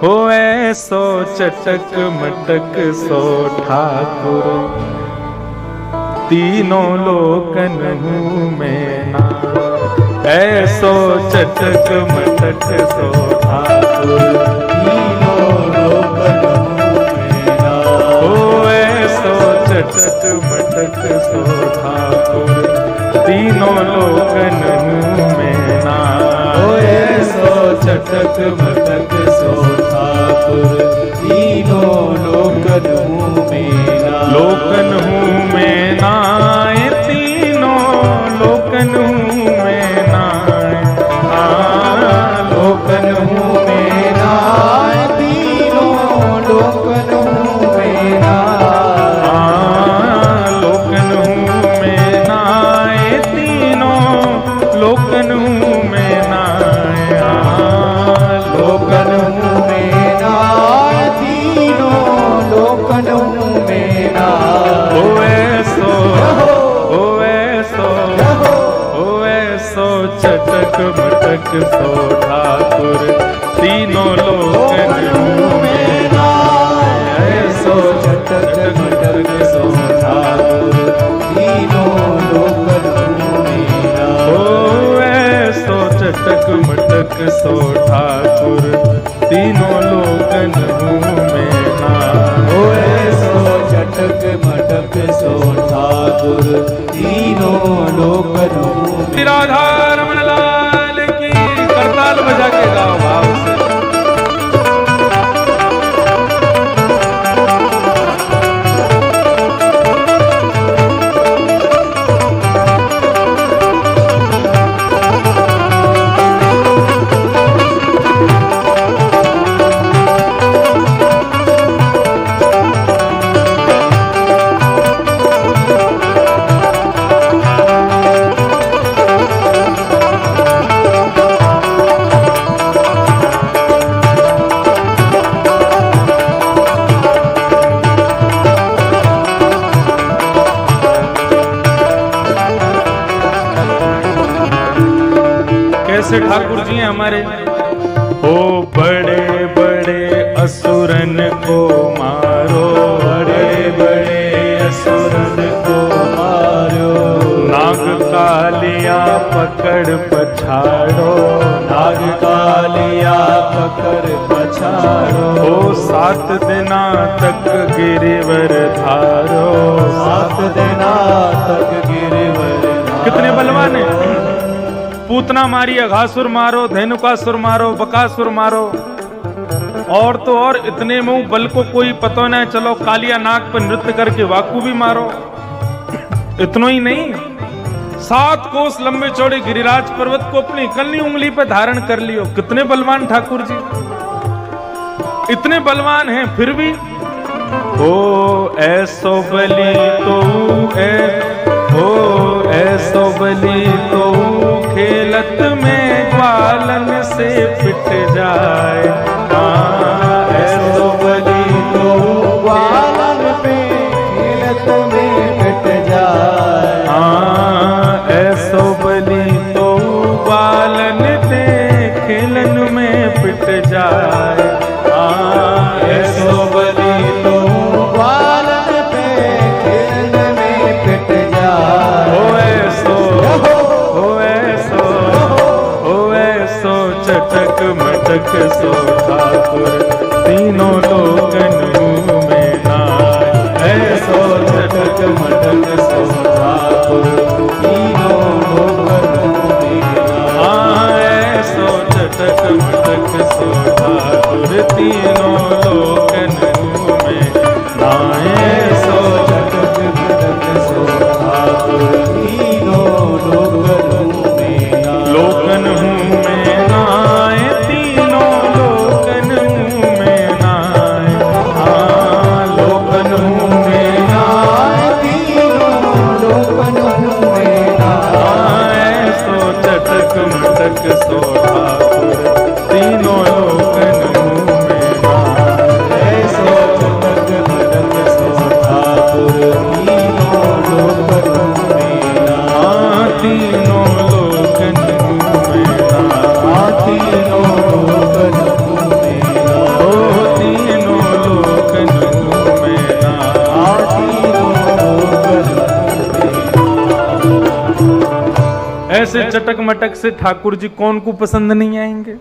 हो ऐसो चटक मटक सो ठाकुर, तीनों लोकन हूँ मैं ना। ऐसो चटक मटक सो ठाकुर, तीनों लोकन हूँ मैं ना। हो ऐसो चटक मटक सो ठाकुर, तीनों लोकन हूँ मैं ना। हो ऐसो चटक मटक सो ठाकुर, तीनों लोकन हूँ मैं ना। लोकन हूँ मैं नाय, तीनों लोकन हूँ मैं नाय। लोकन हूँ मैं ना, तीनों लोकन हूँ मैं ना। लोकन हूँ मैं नाय, तीनों लोकन हूँ मैं नाय। लोकन हूँ मैं ना, तीनों लोकन हूँ मैं ना। ओ ऐसो, ओ ऐसो, ओ ऐसो चटक मटक सो ठाकुर, तीनों लोकन हूँ मैं ना। ऐसो चटक मटक सो ठाकुर, तीनों लोकन हूँ मैं ना। ओ ऐसो चटक मटक सो ठाकुर, तीनों लोकन हूँ मैं ना। ओ ऐसो चटक मटक सो ठाकुर, तीनों लोकन हूँ मैं ना। राधा रमन लाल की, करताल बजा के गाओ भाव से। कैसे ठाकुर जी हैं हमारे। ओ बड़े बड़े असुरन को मारो, बड़े बड़े असुरन को मारो। नाग कालिया पकड़ पछाड़ो, नाग कालिया पकड़ पछाड़ो। ओ 7 दिना तक गिरिवर धारो। 7 दिना तक गिरिवर धारो। कितने बलवान हैं। पूतना मारी, अघासुर मारो, धेनुकासुर मारो, बकासुर मारो, और तो और इतने मुंह बल को कोई पता न चलो कालिया नाग पर नृत्य करके वाकू भी मारो। इतना ही नहीं, 7 कोस लंबे चौड़े गिरिराज पर्वत को अपनी कल्ली उंगली पे धारण कर लियो। कितने बलवान ठाकुर जी, इतने बलवान हैं फिर भी। ओ ऐसो बली तो ओ ऐसो बली तो खेलत में ग्वालन से पिट जाए। ऐसो बली तो ग्वालन पे खेलत में पिट जाए। ऐसो बली तो ग्वालन पे खेलन में पिट जाए। ऐसो बली तो ग्वालन पे खेलन में पिट जाए। ओ ऐसो, ओ ऐसो, ओ ऐसो चटक मटक सो ठाकुर, तीनों लोकन हूँ मैं नाय। ऐसो चटक मटक सो ठाकुर, तीनों लोकन हूँ मैं ना। ऐसो चटक मटक सो ठाकुर, तीनों लोकन हूँ मैं नाय। ऐसो चटक मटक सो ठाकुर, तीनों लोकन हूँ मैं ना। लोकन हूँ मैं नाय, तीनों लोकन हूँ मैं नाय। लोकन हूँ मैं ना, तीनों लोकन हूँ मैं ना। ऐसो चटक मटक सो ठाकुर, तीनों लोकन हूँ मैं नाय। ऐसे चटक मटक से ठाकुर जी कौन को पसंद नहीं आएंगे।